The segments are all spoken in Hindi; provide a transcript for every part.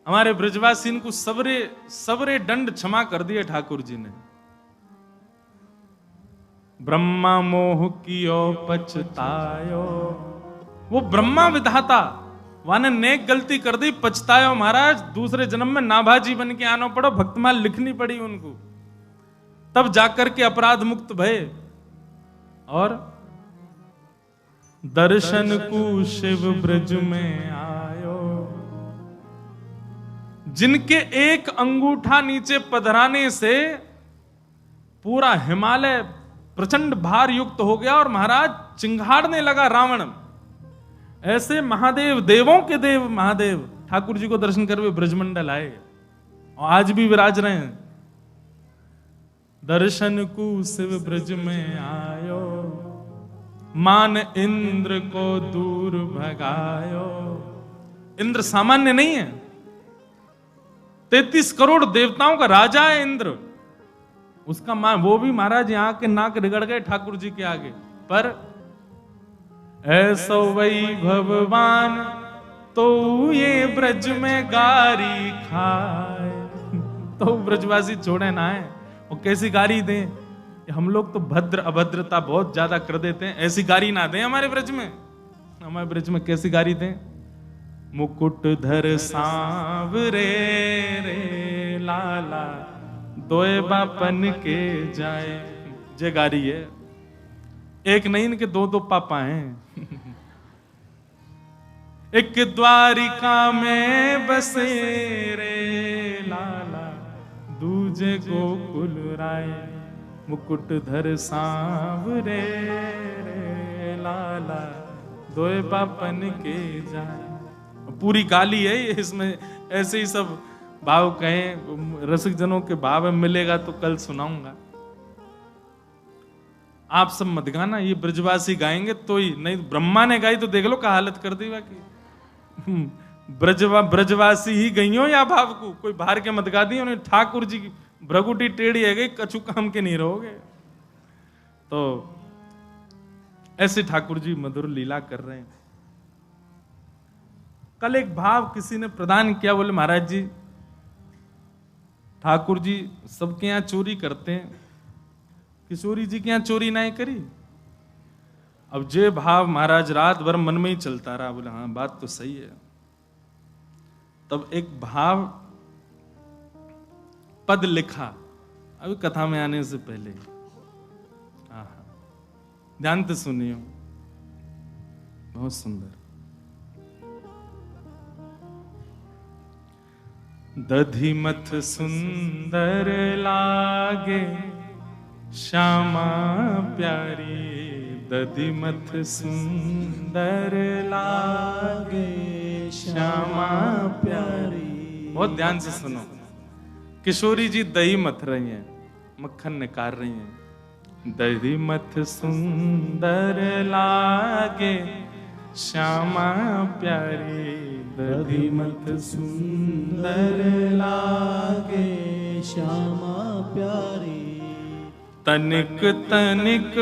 हमारे ब्रजवासी को सबरे सबरे दंड क्षमा कर दिए ठाकुर जी ने। ब्रह्मा मोह कियो पछतायो, वो ब्रह्मा विधाता वाने नेक गलती कर दी, पछतायो महाराज, दूसरे जन्म में नाभाजी बन के आना पड़ो, भक्तमाल लिखनी पड़ी उनको, तब जाकर के अपराध मुक्त भये। और दर्शन को शिव ब्रज में आयो, जिनके एक अंगूठा नीचे पधराने से पूरा हिमालय प्रचंड भार युक्त हो गया और महाराज चिंगाड़ने लगा रावण। ऐसे महादेव, देवों के देव महादेव ठाकुर जी को दर्शन करके ब्रजमंडल आए और आज भी विराज रहे हैं। दर्शन को शिव ब्रज में आयो, मान इंद्र को दूर भगायो। इंद्र सामान्य नहीं है, 33 करोड़ देवताओं का राजा है इंद्र। उसका मान, वो भी महाराज यहां के नाक रिगड़ गए ठाकुर जी के आगे। पर ऐसो वही भगवान तो ये ब्रज में गारी खाए, तो ब्रजवासी छोड़े ना है, वो कैसी गारी दें। हम लोग तो भद्र अभद्रता बहुत ज्यादा कर देते हैं, ऐसी गारी ना दें हमारे ब्रज में। हमारे ब्रज में कैसी गारी दें। मुकुट धर सांवरे रे लाला, दोए बापन के जाए। जे गारी है, एक नहीं इनके दो दो पापा हैं। एक द्वारिका में बसे रे लाला, दूजे गोकुल राय। मुकुट धर सांवरे रे लाला, दोए बापन के जाए। पूरी गाली है ये, इसमें ऐसे ही सब भाव कहें, रसिक जनों के भाव मिलेगा तो कल सुनाऊंगा। आप सब मत गाना, ये ब्रजवासी गाएंगे तो ही, नहीं ब्रह्मा ने गाई तो देख लो क्या हालत कर दी बाकी। ब्रजवासी ही गई हो या भाव को, कोई बाहर के मत गा दी उन्हें। ठाकुर जी की भ्रगुटी टेढ़ी है गई, कछु काम के नहीं रहोगे। तो ऐसे ठाकुर जी मधुर लीला कर रहे हैं। कल एक भाव किसी ने प्रदान किया, बोले महाराज जी ठाकुर जी सबके यहां चोरी करते हैं, किशोरी जी के यहां चोरी नहीं करी। अब जे भाव महाराज रात भर मन में ही चलता रहा। बोले हाँ बात तो सही है। तब एक भाव पद लिखा अभी कथा में आने से पहले। ध्यान से सुनियो, बहुत सुंदर। दधिमथ सुंदर लागे श्यामा प्यारी, दधिमथ सुंदर लागे श्यामा प्यारी। बहुत ध्यान से सुनो। किशोरी जी दही मथ रही हैं, मक्खन निकाल रही हैं। दधिमथ सुंदर लागे श्यामा प्यारी, दधिमथ सुंदर लागे श्यामा प्यारी। तनिक तनिक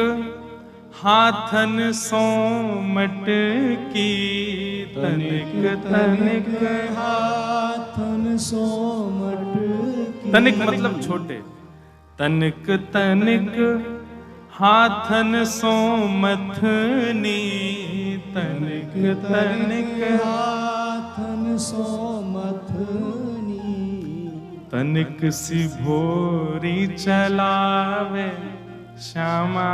हाथन सोमट की, तनिक तनिक हाथन सोमट की। तनिक मतलब छोटे। तनिक तनिक हाथन सोमथनी, तनिक तनिक हाथन सोमथनी। तनिक सी भोरी चलावे श्यामा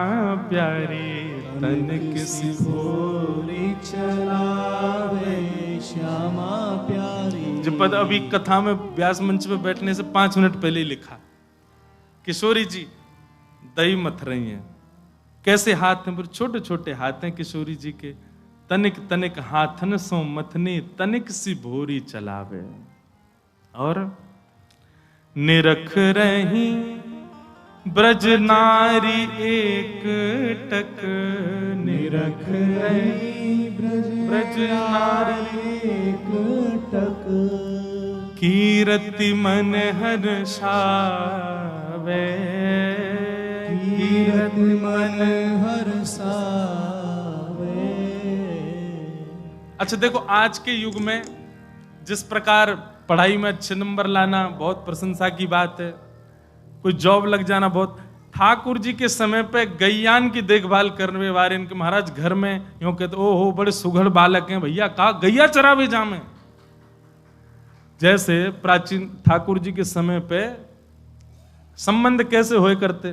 प्यारी, तनिक सी भोरी चलावे श्यामा प्यारी। जो पद अभी कथा में व्यास मंच पे बैठने से 5 मिनट पहले ही लिखा। किशोरी जी दही मथ रही हैं। कैसे हाथ हैं? छोटे छोटे हाथ हैं किशोरी जी के। तनिक तनिक हाथन सो मथनी, तनिक सी भोरी चलावे। और निरख रही ब्रज नारी एक टक, निरख रही ब्रज नारी एक टक। कीरति मन हर्षावे, कीरति मन हर्षावे। अच्छा देखो, आज के युग में जिस प्रकार पढ़ाई में अच्छे नंबर लाना बहुत प्रशंसा की बात है, कोई जॉब लग जाना बहुत। ठाकुर जी के समय पे गैयान की देखभाल करने वाले इनके महाराज घर में यूं कहते ओहो बड़े सुघड़ बालक हैं भैया, कहा गैया चरावे जामे। जैसे प्राचीन ठाकुर जी के समय पे संबंध कैसे होए करते,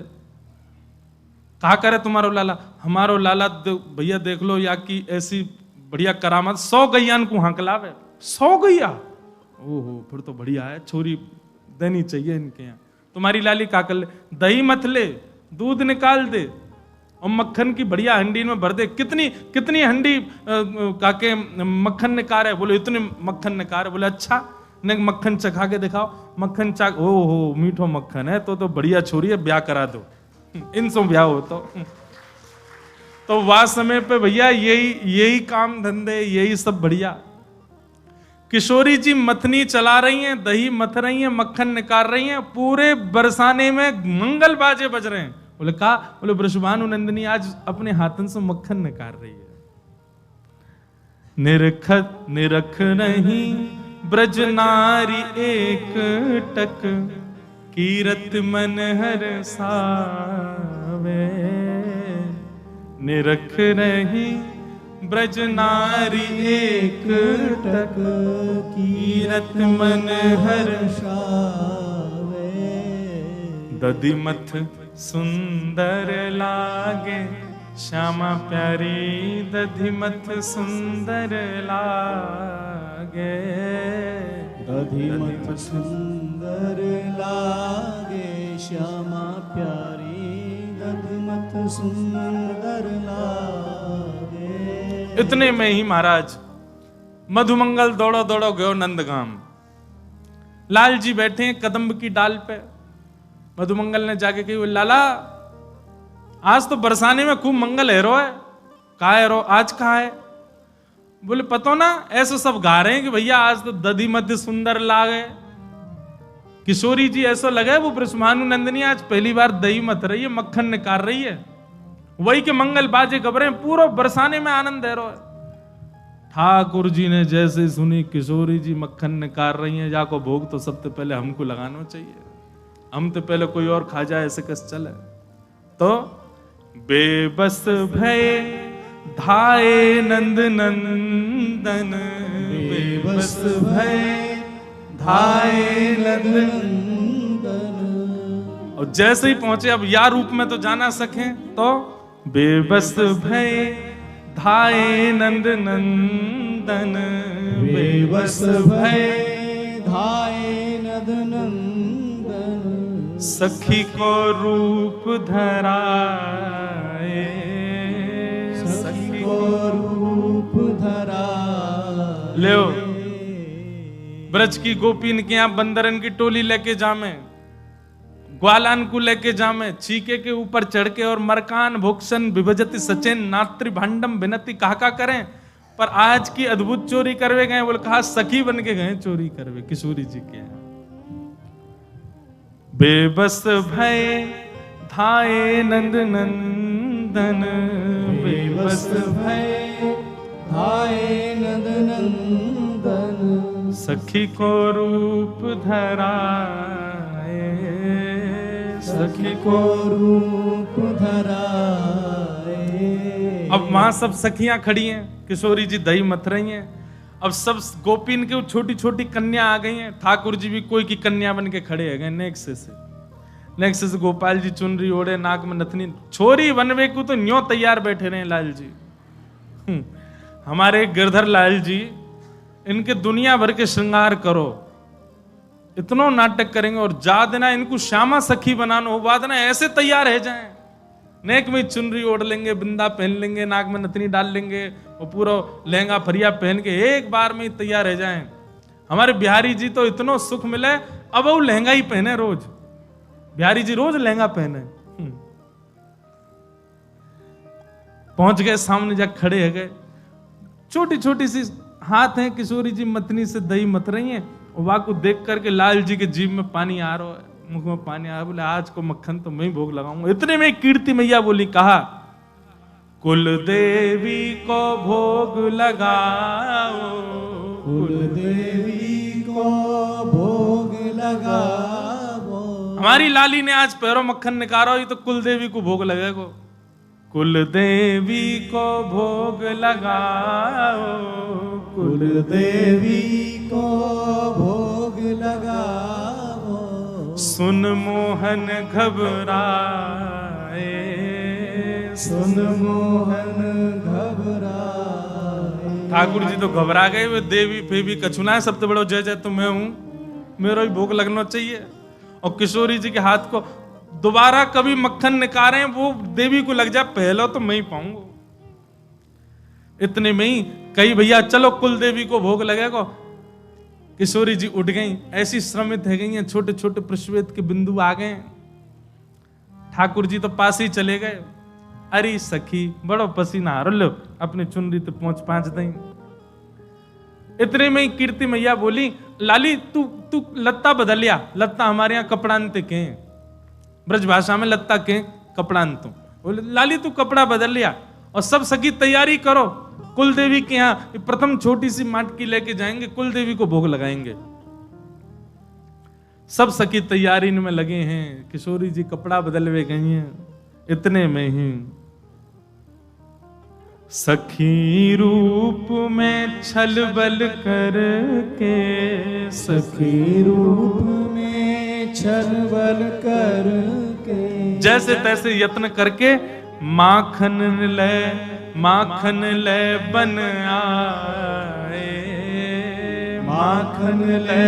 कहा करे तुम्हारो लाला, हमारो लाला भैया देख लो या की ऐसी बढ़िया करामत 100 गैयान को हंकलावे। 100 गैया, ओहो फिर तो बढ़िया है, छोरी देनी चाहिए इनके यहाँ। तुम्हारी लाली का कर ले, दही मत ले, दूध निकाल दे और मक्खन की बढ़िया हंडी में भर दे। कितनी कितनी हंडी काके मक्खन निकाल है? बोले इतने मक्खन निकाल है। बोले अच्छा ने मक्खन चखा के दिखाओ। मक्खन चख, ओहो मीठो मक्खन है तो बढ़िया छोरी है, ब्याह करा दो, इनसे ब्याह हो तो वह समय पे भैया यही काम धंधे, यही सब बढ़िया। किशोरी जी मथनी चला रही हैं, दही मथ रही हैं, मक्खन निकाल रही हैं, पूरे बरसाने में मंगल बाजे बज रहे हैं। बोले कहा, बोले वृषभानु नंदिनी आज अपने हाथन से मक्खन निकाल रही है। निरख नहीं ब्रज नारी एक टक, कीरत मन हर सावे। निरख नहीं ब्रज नारी एक टक, कीरत मन हर्षावे। दधिमथ सुंदर लागे श्यामा प्यारी, दधिमथ सुंदर लागे। दधिमथ सुंदर लागे श्यामा प्यारी, दधिमथ सुंदर लागे। इतने में ही महाराज मधुमंगल दौड़ो दौड़ो गयो नंदगाम। लाल जी बैठे हैं कदम्ब की डाल पे। मधुमंगल ने जाके कही, लाला आज तो बरसाने में खूब मंगल है रो है। कहा है रो, आज कहा है? बोले पतो ना, ऐसे सब गा रहे हैं कि भैया आज तो दधी मध्य सुंदर लागे। किशोरी जी ऐसा लगा वो वृषभानु नंदिनी आज पहली बार दही मथ रही है, मक्खन निकाल रही है। वही के मंगल बाजे गबरे पूरा बरसाने में आनंद है रो। ठाकुर जी ने जैसे सुनी किशोरी जी मक्खन निकाल रही हैं, जाको भोग तो सबसे पहले हमको लगाना चाहिए, हम तो पहले कोई और खा जाए, ऐसे कैसे चले। तो बेबस भय धाये नंद नंदन, बेबस भय धाये नंद नंदन। और जैसे ही पहुंचे, अब या रूप में तो जाना सके, तो बेबस भय धाये नंद नंदन, बेबस भय धाये नंद नंदन। सखी को रूप धराए, सखी को रूप धराए। ले ब्रज की गोपीन के यहाँ बंदरन की टोली लेके जामे, ग्वालान को लेके जामे, चीके के ऊपर चढ़ के और मरकान भोक्सन विभजति सचेन नात्री भांडम विनती कहा करें। पर आज की अद्भुत चोरी करवे गए, बोले कहा सखी बन के गए चोरी करवे किशोरी जी के यहाँ। बेबस भय धाये नंद नंदन, बेबस भय धाये नंद नंदन। सखी को रूप धराए, सखी को रूप धराए। अब वहां सब सखियां खड़ी हैं, किशोरी जी दही मथ रही हैं। अब सब गोपीन के छोटी छोटी कन्या आ गई हैं। ठाकुर जी भी कोई की कन्या बन के खड़े हैं नेक्से से गोपाल जी चुनरी ओढ़े, नाक में नथनी, छोरी बनवे को तो न्यों तैयार बैठे रहे लाल जी। हमारे गिरधर लाल जी, इनके दुनिया भर के श्रृंगार करो, इतना नाटक करेंगे और जा देना इनको श्यामा सखी बनाना हो, बाद ना ऐसे तैयार है जाए, नेक में चुनरी ओढ़ लेंगे, बिंदा पहन लेंगे, नाक में नथनी डाल लेंगे और पूरा लहंगा फरिया पहन के एक बार में ही तैयार रह जाएं। हमारे बिहारी जी तो इतना सुख मिले, अब वो लहंगा ही पहने रोज, बिहारी जी रोज लहंगा पहने। पहुंच गए सामने, जा खड़े है गए, छोटी छोटी सी हाथ है, किशोरी जी मतनी से दही मत रही हैं, और वहां को देख करके लाल जी के जीभ में पानी आ रहा है, मुख में पानी आ रहा है। बोले आज को मक्खन तो मैं ही भोग लगाऊंगा। इतने में कीर्ति मैया बोली, कहा कुल देवी को भोग लगाओ, कुल देवी को लगावो। हमारी लाली ने आज पैरों मक्खन निकारो, ये तो कुल देवी को भोग लगेगो। कुल देवी को भोग लगाओ, कुल देवी को भोग लगावो। सुन मोहन घबराए, सुन मोहन घबराए। ठाकुर जी तो घबरा गए, वे देवी फेवी कछुना है, सबसे बड़ो जय जय तो मैं हूं, मेरा ही भोग लगना चाहिए। और किशोरी जी के हाथ को दोबारा कभी मक्खन निकालें, वो देवी को लग जाए, पहले तो मैं ही पाऊंगा। इतने में ही कही भैया चलो कुल देवी को भोग लगेगा। किशोरी जी उठ गई, ऐसी श्रमित है गई हैं, छोटे छोटे प्रश्वेत के बिंदु आ गए। ठाकुर जी तो पास ही चले गए। अरे सखी बड़ो पसीना आ लो, अपनी चुनरी तो पहुंच पांच दई। इतने में ही कीर्ति मैया बोली, लाली तू तू लत्ता बदल लिया। लत्ता हमारे यहाँ कपड़ांत के, ब्रज भाषा में लत्ता के कपड़ांत। बोले लाली तू कपड़ा बदल लिया और सब सखी तैयारी करो, कुल देवी के यहाँ प्रथम छोटी सी माटकी लेके जाएंगे, कुल देवी को भोग लगाएंगे। सब सखी तैयारी में लगे हैं, किशोरी जी कपड़ा बदलवे गई हैं। इतने में ही सखी रूप में छल बल करके, सखी रूप में छल बल करके, जैसे तैसे यत्न करके माखन ले बन आए, माखन ले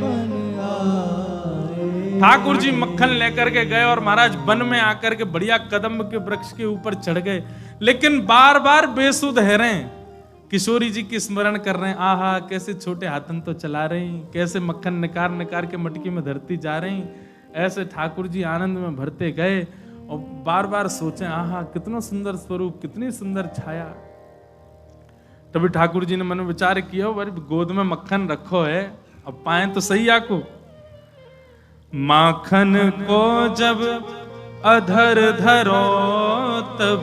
बन आए। ठाकुर जी मक्खन लेकर के गए और महाराज वन में आकर के बढ़िया कदम्ब के वृक्ष के ऊपर चढ़ गए, लेकिन बार बार बेसुध है रहे हैं। किशोरी जी की स्मरण कर रहे हैं, आहा कैसे छोटे हाथन तो चला रही, कैसे मक्खन निकार निकार के मटकी में धरती जा रही। ऐसे ठाकुर जी आनंद में भरते गए और बार बार सोचे, आहा कितना सुंदर स्वरूप, कितनी सुंदर छाया। तभी ठाकुर जी ने मन में विचार किया, गोद में मक्खन रखो है, अब पाए तो सही आको। माखन को जब अधर धरो तब,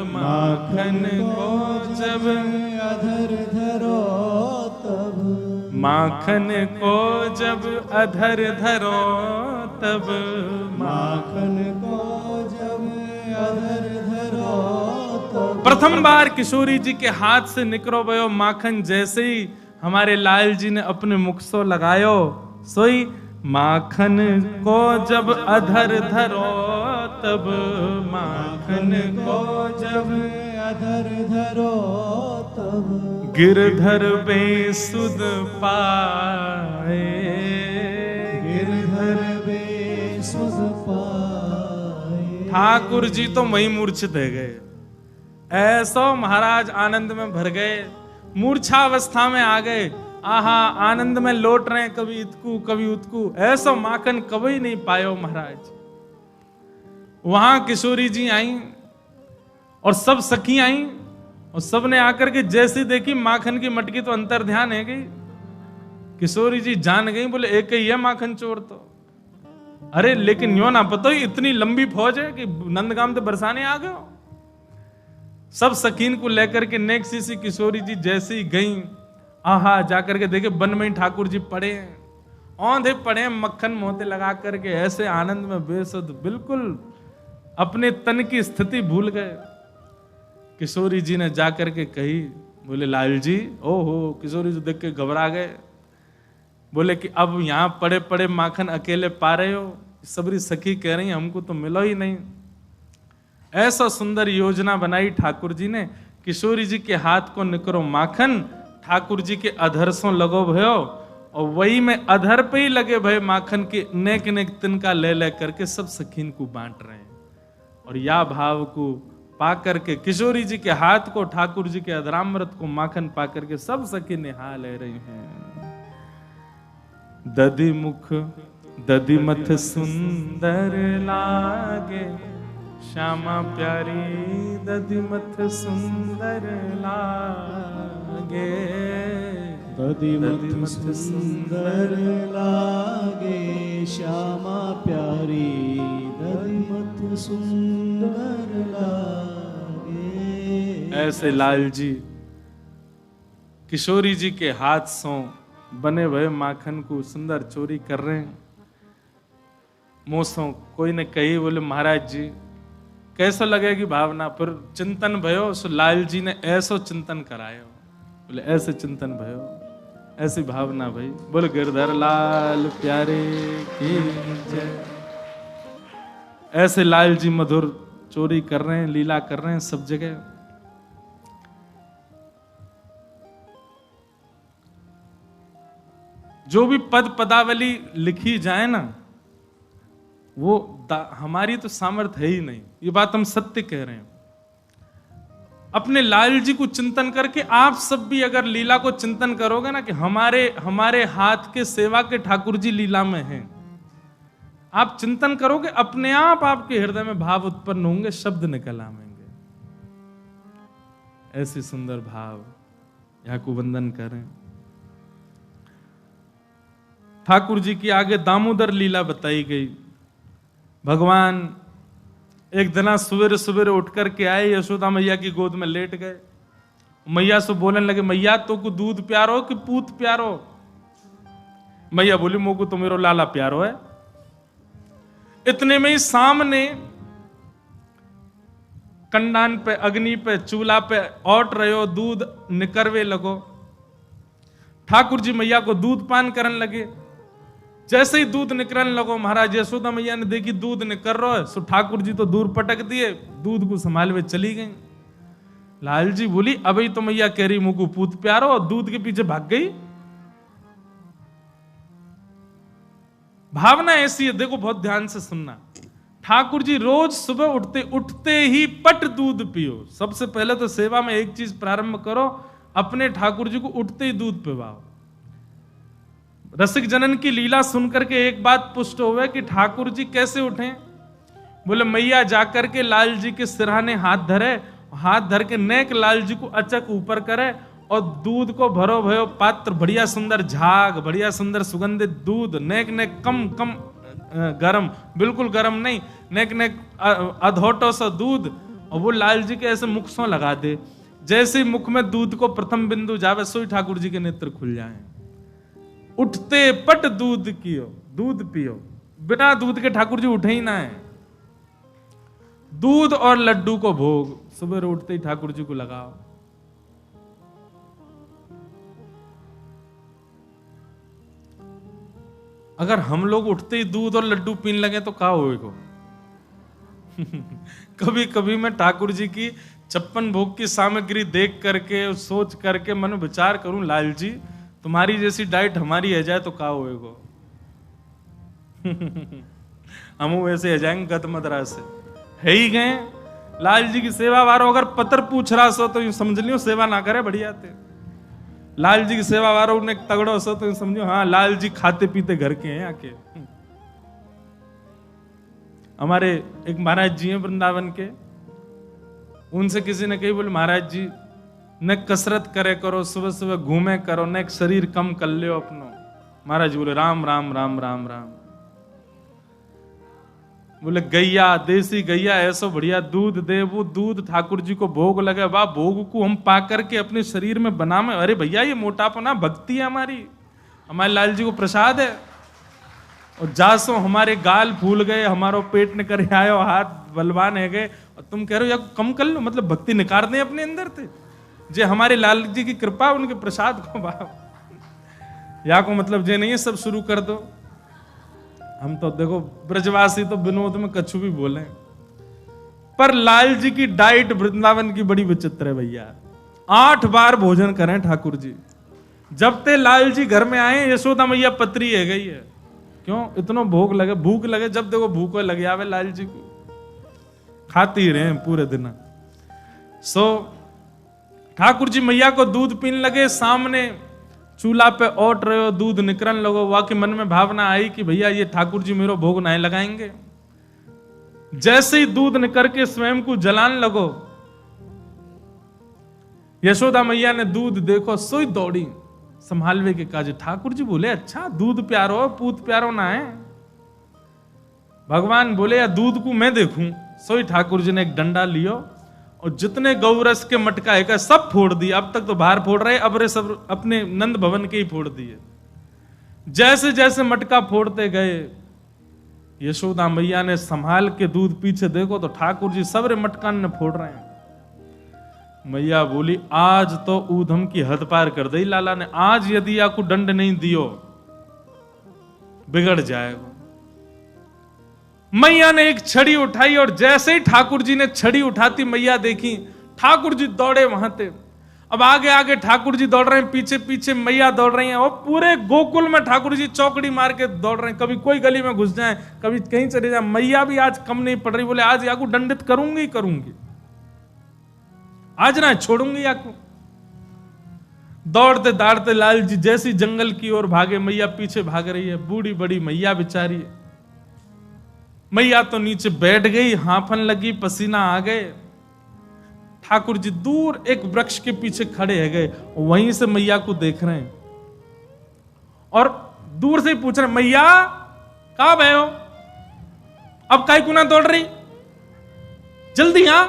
माखन को जब अधर धरो तब, माखन को जब अधर धरो तब, माखन को जब अधर धरो तब। प्रथम बार किशोरी जी के हाथ से निकलो भयो माखन, जैसे ही हमारे लाल जी ने अपने मुख से लगायो, सोई माखन को जब अधर धरो तब, माखन को जब अधर धरो तब, गिरधर बेसुध पाए, गिरधर बेसुध पाए। ठाकुर जी तो वही मूर्छित है गए। ऐसो महाराज आनंद में भर गए, मूर्छा अवस्था में आ गए। आहा आनंद में लौट रहे, कभी इतकू कभी उतकू, ऐसा माखन कभी नहीं पायो महाराज। वहां किशोरी जी आई और सब सखी आई और सब ने आकर के जैसी देखी माखन की मटकी तो अंतर ध्यान है गई। किशोरी जी जान गई, बोले एक ही है माखन चोर तो। अरे लेकिन यो ना पता इतनी लंबी फौज है कि नंदगाम तो बरसाने आ गए। सब सकीन को लेकर के नेक सी किशोरी जी जैसे ही गई, आहा जाकर के देखे वन में ही ठाकुर जी पड़े हैं, औंधे पड़े हैं, मक्खन मोहते लगा करके ऐसे आनंद में बेसुध, बिल्कुल अपने तन की स्थिति भूल गए। किशोरी जी ने जाकर के कही, बोले लाल जी, ओहो। किशोरी जी देख के घबरा गए, बोले कि अब यहां पड़े पड़े माखन अकेले पा रहे हो, सबरी सखी कह रही हमको तो मिलो ही नहीं। ऐसा सुंदर योजना बनाई ठाकुर जी ने, किशोरी जी के हाथ को निकरो माखन, ठाकुर जी के अधर सो लगो भयो, और वही में अधर पे ही लगे भय माखन के नेक नेक तिनका ले ले करके सब सखीन को बांट रहे हैं। और या भाव को पा करके किशोरी जी के हाथ को, ठाकुर जी के अधरामृत को माखन पा करके सब सखी निहा ले रही हैं। दधि मुख दधि मथ सुंदर लागे, श्यामा प्यारी दधि मथ सुंदर लागे, दधि मथ सुंदर लागे, श्यामा प्यारी दधि मथ सुंदर लागे। ऐसे लाल जी किशोरी जी के हाथ सो बने हुए माखन को सुंदर चोरी कर रहे हैं। मोसों कोई ने कही, बोले महाराज जी कैसा लगेगी भावना, फिर चिंतन भयो। सो लाल जी ने ऐसो चिंतन करायो, बोले ऐसे चिंतन भयो, ऐसी भावना भाई। बोले गिरधर लाल प्यारे की जय। ऐसे लाल जी मधुर चोरी कर रहे हैं, लीला कर रहे हैं सब जगह। जो भी पद पदावली लिखी जाए ना, वो हमारी तो सामर्थ्य है ही नहीं। ये बात हम सत्य कह रहे हैं। अपने लाल जी को चिंतन करके आप सब भी अगर लीला को चिंतन करोगे ना कि हमारे हाथ के सेवा के ठाकुर जी लीला में हैं, आप चिंतन करोगे, अपने आप आपके हृदय में भाव उत्पन्न होंगे, शब्द निकल आएंगे। ऐसी सुंदर भाव यहाँ को वंदन करें। ठाकुर जी की आगे दामोदर लीला बताई गई। भगवान एक दिन सवेरे सवेरे उठ करके आए, यशोदा मैया की गोद में लेट गए। मैया से बोलने लगे, मैया तो को दूध प्यारो कि पूत प्यारो? मैया बोली, मोको तो मेरो लाला प्यारो है। इतने में ही सामने कंडान पे, अग्नि पे, चूल्हा पे औट रहे हो, दूध निकरवे लगो। ठाकुर जी मैया को दूध पान करने लगे। जैसे ही दूध निकलने लगो, महाराज यशोदा मैया ने देखी दूध निकल रहा है, सो ठाकुर जी तो दूर पटक दिए, दूध को संभालवे चली गई। लाल जी बोली, अभी तो मैया कह रही मुझको पूत प्यारो, और दूध के पीछे भाग गई। भावना ऐसी है, देखो बहुत ध्यान से सुनना। ठाकुर जी रोज सुबह उठते ही पट दूध पियो। सबसे पहले तो सेवा में एक चीज प्रारंभ करो, अपने ठाकुर जी को उठते ही दूध पिवाओ। रसिक जनन की लीला सुनकर के एक बात पुष्ट हुए कि ठाकुर जी कैसे उठे। बोले मैया जाकर के लाल जी के सिरहाने हाथ धरे, हाथ धर के नेक लाल जी को अचक ऊपर करे और दूध को भरो भयो पात्र, बढ़िया सुंदर झाग, बढ़िया सुंदर सुगंधित दूध, नेक नेक कम कम गरम, बिल्कुल गरम नहीं, नेक नेक अधोटो सा दूध, और वो लाल जी के ऐसे मुख सो लगा दे। जैसे ही मुख में दूध को प्रथम बिंदु जावे, सोई ठाकुर जी के नेत्र खुल जाए। उठते पट दूध कियो, दूध पियो। बिना दूध के ठाकुर जी उठे ही ना है। दूध और लड्डू को भोग सुबह उठते ही ठाकुर जी को लगाओ। अगर हम लोग उठते ही दूध और लड्डू पीने लगे तो क्या होएगा? कभी कभी मैं ठाकुर जी की 56 भोग की सामग्री देख करके, सोच करके मन विचार करूं, लाल जी तुम्हारी जैसी डाइट हमारी है जाए तो क्या होएगा? हम वैसे आ जाएंगे गत मदरा से, है ही गए। लाल जी की सेवा वारो अगर पत्र पूछ रहा सो तो यूं समझ लियो सेवा ना करे, बढ़िया थे। लाल जी की सेवा वारो ने तगड़ो सो तो यूं समझो हाँ लाल जी खाते पीते घर के हैं आके। हमारे एक महाराज जी हैं वृंदावन के, उनसे किसी ने कही, बोले महाराज जी न कसरत करे करो, सुबह सुबह घूमे करो, न शरीर कम कर लियो अपनो। महाराज जी बोले राम राम राम राम राम। बोले गैया, देसी गैया ऐसो बढ़िया दूध दे, वो दूध ठाकुर जी को भोग लगे, वाह भोग को हम पा करके अपने शरीर में बनावे। अरे भैया ये मोटापना भक्ति है हमारी, हमारे लाल जी को प्रसाद है। और जासो हमारे गाल फूल गए, हमारो पेट निकर आयो, हाथ बलवान है गए, और तुम कह रहे हो या कम कर लो, मतलब भक्ति निकाल दे अपने अंदर थे। जे हमारे लाल जी की कृपा, उनके प्रसाद को बाप या को मतलब जे नहीं है सब शुरू कर दो। हम तो देखो ब्रजवासी तो विनोद में कछु भी बोले, पर लाल जी की डाइट वृंदावन की बड़ी विचित्र है भैया। 8 बार भोजन करें ठाकुर जी। जब ते लाल जी घर में आए, यशोदा मैया पत्री है गई है, क्यों इतना भोग लगे, भूख लगे, जब देखो भूख लगे आवे लाल जी को, खाती रहे पूरे दिन। ठाकुर जी मैया को दूध पीने लगे, सामने चूल्हा पे ओट रहे हो, दूध निकलने लगो। वाकई मन में भावना आई कि भैया ये ठाकुर जी मेरो भोग नहीं लगाएंगे। जैसे ही दूध निकल के स्वयं को जलाने लगो, यशोदा मैया ने दूध देखो, सोई दौड़ी संभालवे के काज। ठाकुर जी बोले अच्छा दूध प्यारो पूत प्यारो ना है। भगवान बोले या दूध को मैं देखूं। सोई ठाकुर जी ने एक डंडा लियो और जितने गौरस के मटका है सब फोड़ दिए। अब तक तो बाहर फोड़ रहे, अब रे सब अपने नंद भवन के ही फोड़ दिए। जैसे जैसे मटका फोड़ते गए, यशोदा मैया ने संभाल के दूध पीछे देखो तो ठाकुर जी सबरे मटकान ने फोड़ रहे हैं। मैया बोली आज तो ऊधम की हद पार कर दी लाला ने, आज यदि आपको दंड नहीं दियो बिगड़ जाएगा। मैया ने एक छड़ी उठाई और जैसे ही ठाकुर जी ने छड़ी उठाती मैया देखी ठाकुर जी दौड़े वहां थे। अब आगे आगे ठाकुर जी दौड़ रहे हैं, पीछे पीछे मैया दौड़ रही हैं और पूरे गोकुल में ठाकुर जी चौकड़ी मार के दौड़ रहे हैं। कभी कोई गली में घुस जाए, कभी कहीं चले जाए, मैया भी आज कम नहीं पड़ रही। बोले आज याकू दंडित करूंगी करूंगी, आज ना छोड़ूंगी याकू। दौड़ते दौड़ते लाल जी जैसी जंगल की ओर भागे, मैया पीछे भाग रही है। बूढ़ी बड़ी मैया बेचारी है। मैया तो नीचे बैठ गई, हांफन लगी, पसीना आ गए। ठाकुर जी दूर एक वृक्ष के पीछे खड़े है गए, वहीं से मैया को देख रहे हैं और दूर से ही पूछ रहे मैया कहां गए हो, अब काहे को ना दौड़ रही, जल्दी आ।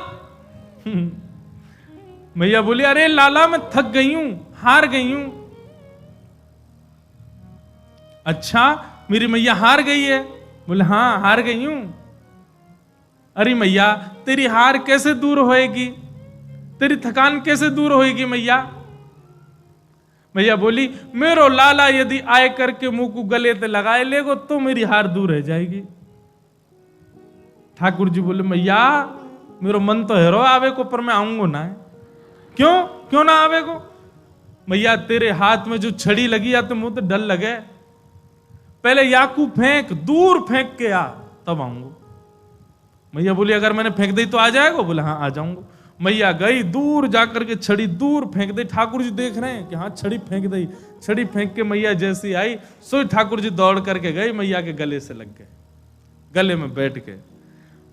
मैया बोली अरे लाला मैं थक गई हूं, हार गई हूं। अच्छा मेरी मैया हार गई है? बोले हाँ हार गई हूं। अरे मैया तेरी हार कैसे दूर होएगी, तेरी थकान कैसे दूर होएगी मैया? मैया बोली मेरो लाला यदि आए करके मुंह को गले ते लगाए लेगो तो मेरी हार दूर रह जाएगी। ठाकुर जी बोले मैया मेरो मन तो हेरो आवे को, पर मैं आऊंगो ना है। क्यों क्यों ना आवे को? मैया तेरे हाथ में जो छड़ी लगी या तो मुंह तो डर लगे, पहले याकू फेंक, दूर फेंक के आ तब आऊंगा। मैया बोली अगर मैंने फेंक दी तो आ जाएगा? बोले हाँ आ जाऊंगा। मैया गई दूर जाकर के छड़ी दूर फेंक दी। ठाकुर जी देख रहे हैं कि हाँ छड़ी फेंक दी। छड़ी फेंक के मैया जैसी आई सो ठाकुर जी दौड़ करके गई, मैया के गले से लग गए, गले में बैठ के।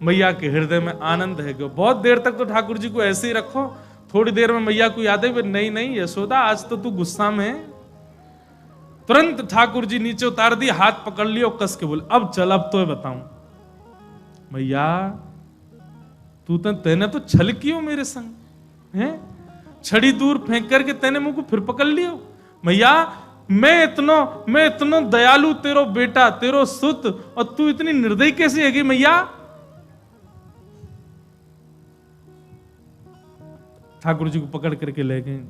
मैया के हृदय में आनंद है। बहुत देर तक तो ठाकुर जी को ऐसे ही रखो, थोड़ी देर में मैया को याद है नहीं नहीं यशोदा आज तो तू गुस्सा में। तुरंत ठाकुर जी नीचे उतार दी, हाथ पकड़ लियो, कस के बोले अब चल, अब तो बताऊं। मैया तेने तो छल कियो मेरे संग है, छड़ी दूर फेंक करके तेने मुंह को फिर पकड़ लियो। मैया मैं इतनो दयालु तेरो बेटा, तेरो सुत, और तू इतनी निर्दयी कैसी हैगी मैया? ठाकुर जी को पकड़ करके ले गए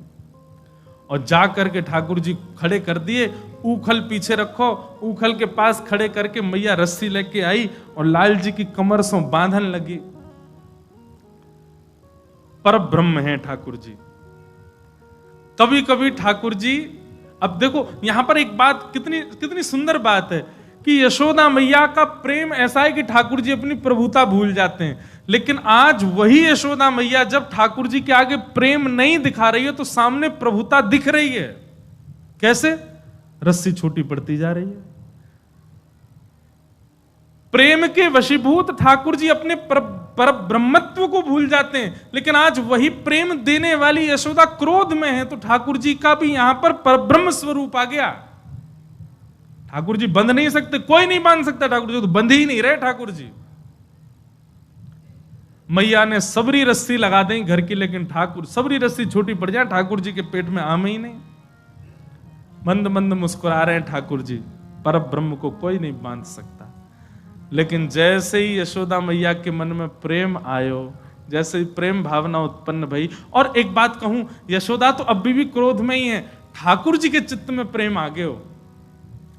और जा करके ठाकुर जी खड़े कर दिए। ऊखल पीछे रखो, ऊखल के पास खड़े करके मैया रस्सी लेके आई और लाल जी की कमर से बांधन लगी। पर ब्रह्म है ठाकुर जी। कभी कभी ठाकुर जी, अब देखो यहां पर एक बात कितनी सुंदर बात है कि यशोदा मैया का प्रेम ऐसा है कि ठाकुर जी अपनी प्रभुता भूल जाते हैं। लेकिन आज वही यशोदा मैया जब ठाकुर जी के आगे प्रेम नहीं दिखा रही है तो सामने प्रभुता दिख रही है। कैसे? रस्सी छोटी पड़ती जा रही है। प्रेम के वशीभूत ठाकुर जी अपने पर ब्रह्मत्व को भूल जाते हैं। लेकिन आज वही प्रेम देने वाली यशोदा क्रोध में है तो ठाकुर जी का भी यहां पर परब्रह्म स्वरूप आ गया। ठाकुर जी बंध नहीं सकते, कोई नहीं बांध सकता ठाकुर जी, तो बंध ही नहीं रहे ठाकुर जी। मैया ने सबरी रस्सी लगा दी घर की, लेकिन ठाकुर सबरी रस्सी छोटी पड़ जाए ठाकुर जी के पेट में आम ही नहीं। मंद मंद मुस्कुरा रहे हैं ठाकुर जी, पर ब्रह्म को कोई नहीं बांध सकता। लेकिन जैसे ही यशोदा मैया के मन में प्रेम आयो, जैसे ही प्रेम भावना उत्पन्न भई, और एक बात कहूं, यशोदा तो अभी भी क्रोध में ही है, ठाकुर जी के चित्त में प्रेम आ गए हो।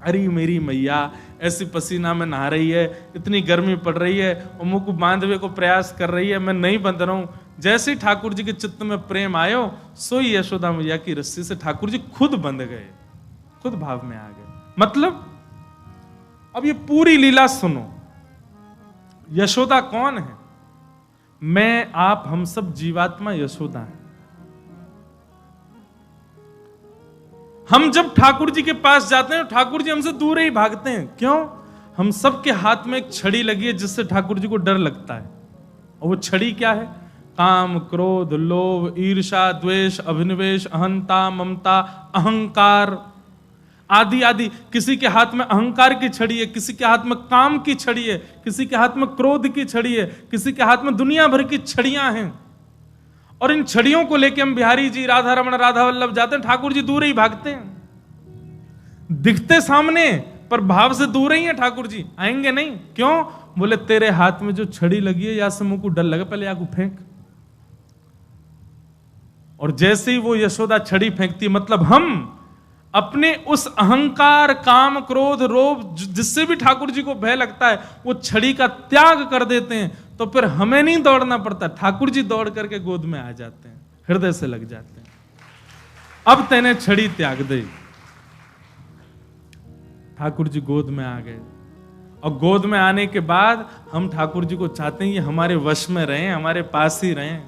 अरे मेरी मैया ऐसी पसीना में नहा रही है, इतनी गर्मी पड़ रही है और मुंह को बांधने को प्रयास कर रही है, मैं नहीं बंध रहा हूं। जैसे ही ठाकुर जी के चित्त में प्रेम आयो, सोई यशोदा मैया की रस्सी से ठाकुर जी खुद बंध गए, खुद भाव में आ गए। मतलब अब ये पूरी लीला सुनो। यशोदा कौन है? मैं, आप, हम सब जीवात्मा यशोदा है। हम जब ठाकुर जी के पास जाते हैं ठाकुर जी हमसे दूर ही भागते हैं। क्यों? हम सबके हाथ में एक छड़ी लगी है जिससे ठाकुर जी को डर लगता है। और वो छड़ी क्या है? काम, क्रोध, लोभ, ईर्ष्या, द्वेष, अभिनिवेश, अहंता, ममता, अहंकार आदि आदि। किसी के हाथ में अहंकार की छड़ी है, किसी के हाथ में काम की छड़ी है, किसी के हाथ में क्रोध की छड़ी है, किसी के हाथ में दुनिया भर की छड़ियां हैं। और इन छड़ियों को लेके हम बिहारी जी, राधा रमन, राधा वल्लभ जाते हैं, ठाकुर जी दूर ही भागते हैं। दिखते सामने पर भाव से दूर ही है ठाकुर जी, आएंगे नहीं। क्यों? बोले तेरे हाथ में जो छड़ी लगी है या से मुंह को डर लगे, पहले या को फेंक। और जैसे ही वो यशोदा छड़ी फेंकती, मतलब हम अपने उस अहंकार, काम, क्रोध, लोभ जिससे भी ठाकुर जी को भय लगता है, वो छड़ी का त्याग कर देते हैं, तो फिर हमें नहीं दौड़ना पड़ता, ठाकुर जी दौड़ करके गोद में आ जाते हैं, हृदय से लग जाते हैं। अब तेने छड़ी त्याग दे। ठाकुर जी गोद में आ गए, और गोद में आने के बाद हम ठाकुर जी को चाहते हैं कि हमारे वश में रहें, हमारे पास ही रहें।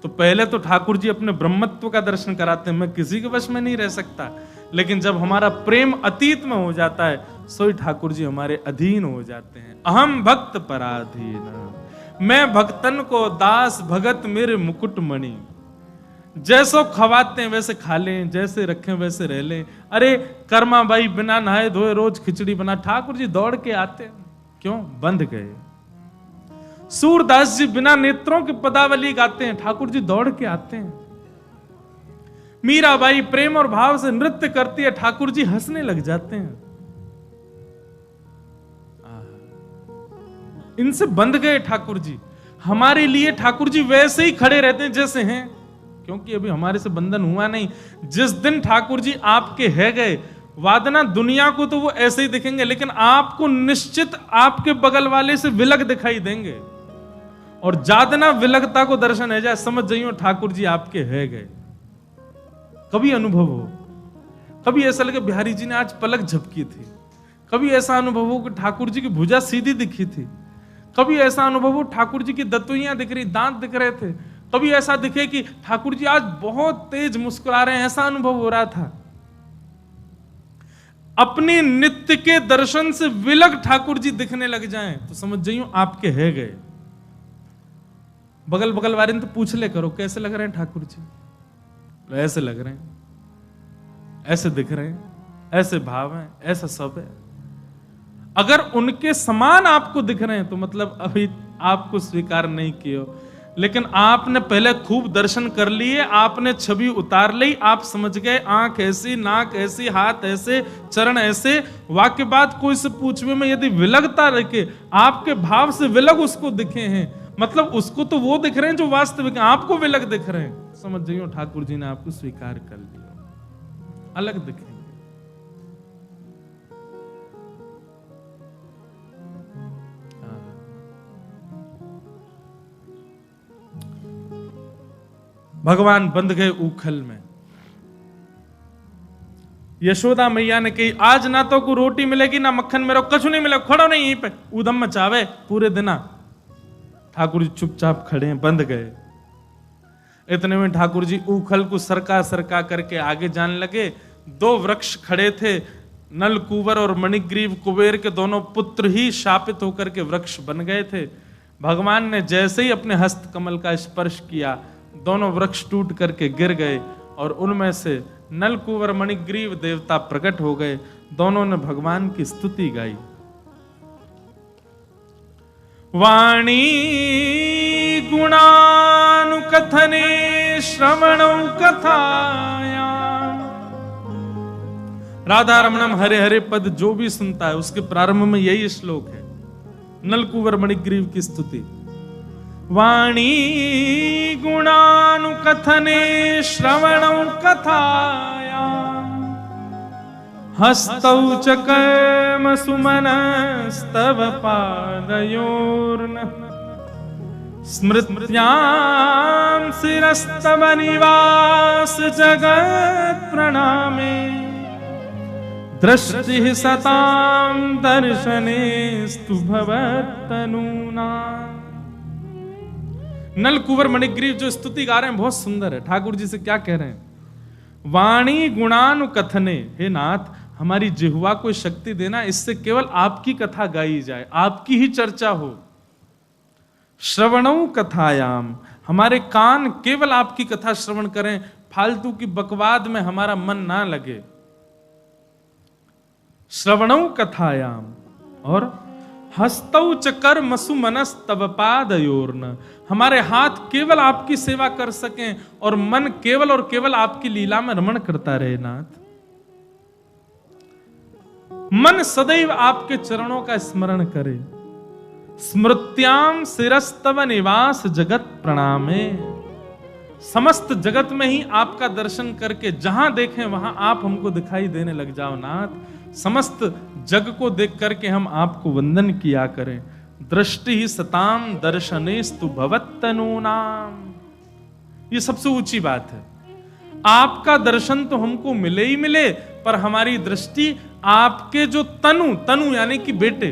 तो पहले तो ठाकुर जी अपने ब्रह्मत्व का दर्शन कराते हैं, मैं किसी के वश में नहीं रह सकता। लेकिन जब हमारा प्रेम अतीत में हो जाता है, सोई ठाकुर जी हमारे अधीन हो जाते हैं। अहम भक्त पराधीन, मैं भक्तन को दास भगत मेरे मुकुट मणि। जैसो खवाते हैं वैसे खा लें, जैसे रखें वैसे रह लें। अरे कर्मा भाई बिना नहाए धोए रोज खिचड़ी बना, ठाकुर जी दौड़ के आते हैं। क्यों? बंध गए। सूरदास जी बिना नेत्रों की पदावली गाते हैं, ठाकुर जी दौड़ के आते हैं। मीराबाई प्रेम और भाव से नृत्य करती है, ठाकुर जी हंसने लग जाते हैं। इनसे बंध गए ठाकुर जी। हमारे लिए ठाकुर जी वैसे ही खड़े रहते हैं जैसे हैं, क्योंकि अभी हमारे से बंधन हुआ नहीं। जिस दिन ठाकुर जी आपके है गए, वादना दुनिया को तो वो ऐसे ही दिखेंगे, लेकिन आपको निश्चित आपके बगल वाले से विलग दिखाई देंगे। और जादना विलगता को दर्शन है जाए, समझ जाइयो ठाकुर जी आपके है गए। कभी अनुभव हो, कभी ऐसा लगे बिहारी जी ने आज पलक झपकी थी, कभी ऐसा अनुभव हो कि ठाकुर जी की भुजा सीधी दिखी थी, कभी ऐसा अनुभव हो ठाकुर जी की दतुइयां दिख रही, दांत दिख रहे थे, कभी ऐसा दिखे कि ठाकुर जी आज बहुत तेज मुस्कुरा रहे हैं, ऐसा अनुभव हो रहा था। अपने नित्य के दर्शन से विलग ठाकुर जी दिखने लग जाएं तो समझ जाइयो आपके है गए। बगल बगल वाले ने तो पूछ ले करो कैसे लग रहे हैं ठाकुर जी, ऐसे लग रहे हैं, ऐसे दिख रहे हैं, ऐसे भाव हैं, ऐसा सब है। अगर उनके समान आपको दिख रहे हैं तो मतलब अभी आपको स्वीकार नहीं किया, लेकिन आपने पहले खूब दर्शन कर लिए, आपने छवि उतार ली, आप समझ गए आंख ऐसी, नाक ऐसी, हाथ ऐसे, चरण ऐसे। वाक्य बात कोई से पूछवे में यदि विलगता रखे, आपके भाव से विलग उसको दिखे हैं, मतलब उसको तो वो दिख रहे हैं जो वास्तविक है, आपको विलग दिख रहे हैं, समझ जाइयो ठाकुर जी ने आपको स्वीकार कर लिया, अलग दिखेंगे। भगवान बंध गए उखल में। यशोदा मैया ने कही आज ना तो को रोटी मिलेगी ना मक्खन मेरे कछु नहीं मिलेगा, खड़ो नहीं यहीं पे, उदम मचावे पूरे दिना। ठाकुर जी चुपचाप खड़े हैं, बंध गए। इतने में ठाकुर जी उखल को सरका सरका करके आगे जाने लगे। दो वृक्ष खड़े थे, नल कुंवर और मणिग्रीव कुबेर के दोनों पुत्र ही शापित होकर के वृक्ष बन गए थे। भगवान ने जैसे ही अपने हस्त कमल का स्पर्श किया, दोनों वृक्ष टूट करके गिर गए और उनमें से नलकुंवर मणिग्रीव देवता प्रकट हो गए। दोनों ने भगवान की स्तुति गाई। वाणी गुणानुकथने श्रवणौ कथाया। राधा रमणम हरे हरे पद जो भी सुनता है उसके प्रारंभ में यही श्लोक है, नलकुंवर मणिग्रीव की स्तुति। वाणी गुणानुकथने श्रवणौ कथाया, हस्तौ च कर्म सुमनस्तव पादयोर्न, स्मृत्यां शिरस्तव निवास जगत् प्रणामे, दृष्टि सतां दर्शनेस्तु भवत्तनूना। नलकुंवर मणिग्रीव जो स्तुति गा रहे हैं बहुत सुंदर है। ठाकुर जी से क्या कह रहे हैं? वाणी गुणानुकथने, हे नाथ हमारी जिह्वा को शक्ति देना, इससे केवल आपकी कथा गाई जाए, आपकी ही चर्चा हो। श्रवणौ कथायाम, हमारे कान केवल आपकी कथा श्रवण करें, फालतू की बकवाद में हमारा मन ना लगे। श्रवणौ कथायाम, और हस्तौ च कर्म सुमनस्तव पादयोर्न, हमारे हाथ केवल आपकी सेवा कर सकें और मन केवल और केवल आपकी लीला में रमण करता रहे। नाथ मन सदैव आपके चरणों का स्मरण करे। स्मृत्याम शिरस्तव निवास जगत प्रणामे। समस्त जगत में ही आपका दर्शन करके जहां देखें वहां आप हमको दिखाई देने लग जाओ नाथ। समस्त जग को देख करके हम आपको वंदन किया करें। दृष्टि ही सताम दर्शनेस्तु भवत्तनूनाम। ये सबसे ऊंची बात है। आपका दर्शन तो हमको मिले ही मिले, पर हमारी दृष्टि आपके जो तनु यानी कि बेटे।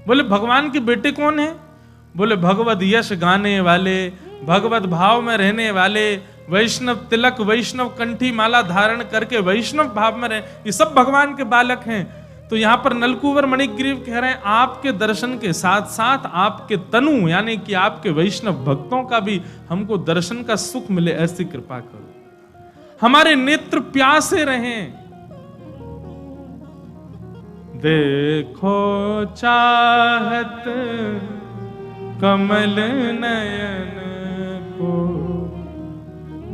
बोले भगवान के बेटे कौन है? बोले भगवत यश गाने वाले, भगवत भाव में रहने वाले, वैष्णव तिलक वैष्णव कंठी माला धारण करके वैष्णव भाव में रहे, ये सब भगवान के बालक हैं। तो यहां पर नलकुंवर मणिग्रीव कह रहे हैं आपके दर्शन के साथ साथ आपके तनु यानी कि आपके वैष्णव भक्तों का भी हमको दर्शन का सुख मिले, ऐसी कृपा करो। हमारे नेत्र प्यासे रहें। देखो चाहत कमल नयन को,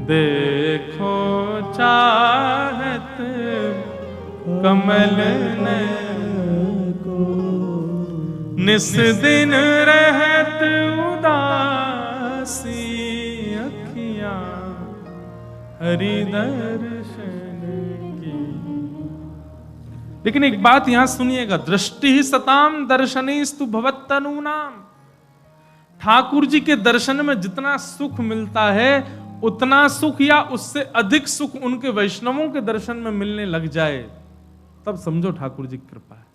देखो चाहत कमल नयन को, निस दिन रहत उदासी अखियां हरि दर्शन की। लेकिन एक बात यहां सुनिएगा, दृष्टि ही सताम दर्शनेस्तु भवत्तनूनाम। ठाकुर जी के दर्शन में जितना सुख मिलता है उतना सुख या उससे अधिक सुख उनके वैष्णवों के दर्शन में मिलने लग जाए, तब समझो ठाकुर जी की कृपा है।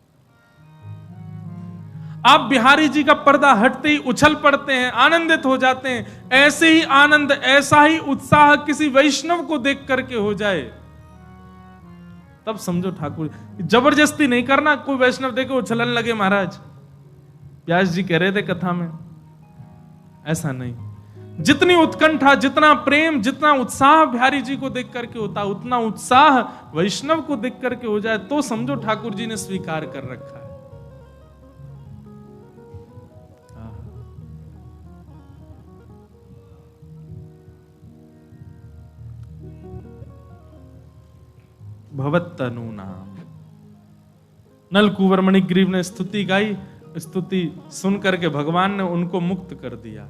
आप बिहारी जी का पर्दा हटते ही उछल पड़ते हैं, आनंदित हो जाते हैं। ऐसे ही आनंद, ऐसा ही उत्साह किसी वैष्णव को देख करके हो जाए, तब समझो ठाकुर। जबरदस्ती नहीं करना, कोई वैष्णव देखे उछलन लगे महाराज, व्यास जी कह रहे थे कथा में, ऐसा नहीं। जितनी उत्कंठा, जितना प्रेम, जितना उत्साह बिहारी जी को देख करके होता, उतना उत्साह वैष्णव को देख करके हो जाए, तो समझो ठाकुर जी ने स्वीकार कर रखा है। भवत्तनूनाम। नलकुंवर मणिग्रीव ने स्तुति गाई, स्तुति सुन करके भगवान ने उनको मुक्त कर दिया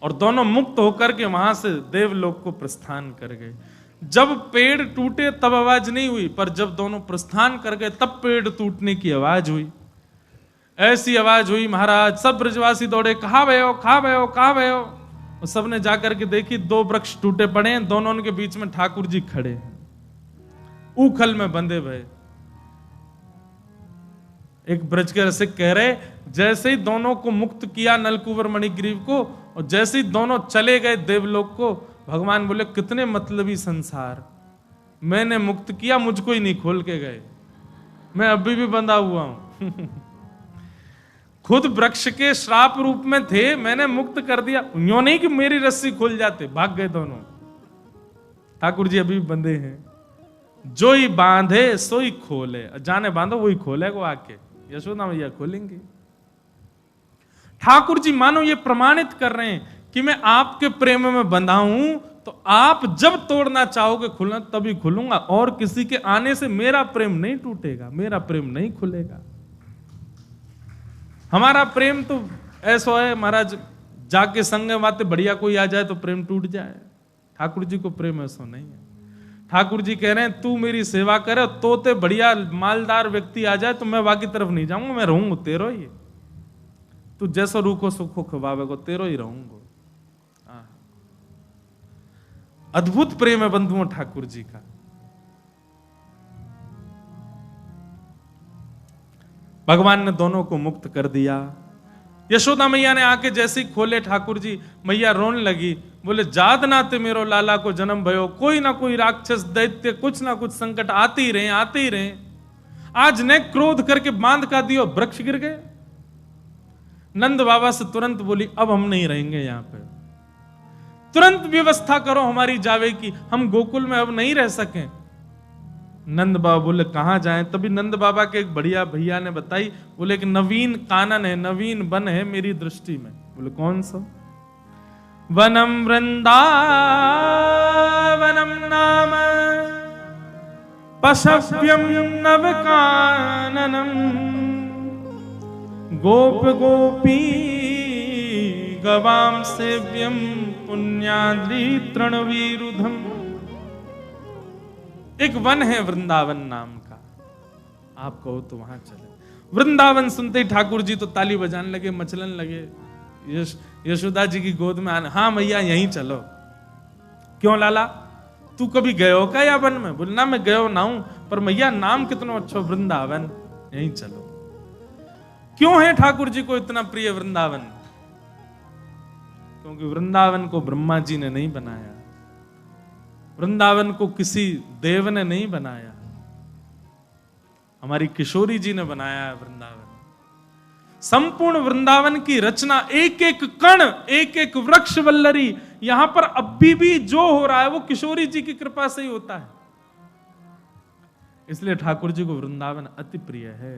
और दोनों मुक्त होकर के वहां से देवलोक को प्रस्थान कर गए। जब पेड़ टूटे तब आवाज नहीं हुई, पर जब दोनों प्रस्थान कर गए तब पेड़ टूटने की आवाज हुई। ऐसी आवाज हुई महाराज, सब ब्रजवासी दौड़े, कहां गए हो, कहां गए हो, कहां गए हो। और सबने जाकर के देखी, दो वृक्ष टूटे पड़े हैं, दोनों के बीच में ठाकुर जी खड़े हैं, ऊखल में बंधे भय। एक ब्रज के रसिक कह रहे, जैसे ही दोनों को मुक्त किया नलकुंवर मणिग्रीव को, और जैसे ही दोनों चले गए देवलोक को, भगवान बोले कितने मतलबी संसार, मैंने मुक्त किया, मुझको ही नहीं खोल के गए, मैं अभी भी बंधा हुआ हूं। खुद वृक्ष के श्राप रूप में थे, मैंने मुक्त कर दिया, यूं नहीं कि मेरी रस्सी खुल जाते, भाग गए दोनों। ठाकुर जी अभी भी बंधे हैं। जो ही बांधे सो ही खोले, जाने बांधो वही खोलेगा आके, यशोदा मैया खोलेंगे। ठाकुर जी मानो ये प्रमाणित कर रहे हैं कि मैं आपके प्रेम में बंधा हूं, तो आप जब तोड़ना चाहोगे खुलना तभी खुलूंगा, और किसी के आने से मेरा प्रेम नहीं टूटेगा, मेरा प्रेम नहीं खुलेगा। हमारा प्रेम तो ऐसा है महाराज, जाके संग बातें बढ़िया कोई आ जाए तो प्रेम टूट जाए। ठाकुर जी को प्रेम ऐसा नहीं है। ठाकुर जी कह रहे हैं तू मेरी सेवा करे, तोते बढ़िया मालदार व्यक्ति आ जाए तो मैं बाकी तरफ नहीं जाऊंगा, मैं रहूंगा तेरो ही। तू जैसा रूखो सुखो खवावेगो, तेरो ही रहूंगा। अद्भुत प्रेम है बंधुओं ठाकुर जी का। भगवान ने दोनों को मुक्त कर दिया। यशोदा मैया ने आके जैसे ही खोले ठाकुर जी, मैया रोने लगी, बोले जाद नाते मेरो लाला को जन्म भयो, कोई ना कोई राक्षस दैत्य कुछ ना कुछ संकट आते ही रहे, आते ही रहे। आज ने क्रोध करके बांध का दियो, वृक्ष गिर गए। नंद बाबा से तुरंत बोली अब हम नहीं रहेंगे यहां पे, तुरंत व्यवस्था करो हमारी जावे की, हम गोकुल में अब नहीं रह सके। नंद बाबा बोले कहां जाएं? तभी नंद बाबा के एक बढ़िया भैया ने बताई, बोले एक नवीन कानन है, नवीन वन है मेरी दृष्टि में। बोले कौन सा? वनम वृंदावनम नाम पशव्यम नवकाननम गोप गोपी गवाम सेव्यम पुण्याद्रि तृणवीरुधम। एक वन है वृंदावन नाम का, आप कहो तो वहां चले। वृंदावन सुनते ही ठाकुर जी तो ताली बजाने लगे, मचलन लगे। यशोदा जी की गोद में आने, हाँ मैया यहीं चलो। क्यों लाला, तू कभी गयो का या वन में? बोलना मैं गयो ना हूं, पर मैया नाम कितना अच्छा वृंदावन, यहीं चलो। क्यों है ठाकुर जी को इतना प्रिय वृंदावन? क्योंकि वृंदावन को ब्रह्मा जी ने नहीं बनाया, वृंदावन को किसी देव ने नहीं बनाया, हमारी किशोरी जी ने बनाया है वृंदावन। संपूर्ण वृंदावन की रचना, एक एक कण, एक एक वृक्ष वल्लरी, यहां पर अभी भी जो हो रहा है वो किशोरी जी की कृपा से ही होता है। इसलिए ठाकुर जी को वृंदावन अति प्रिय है।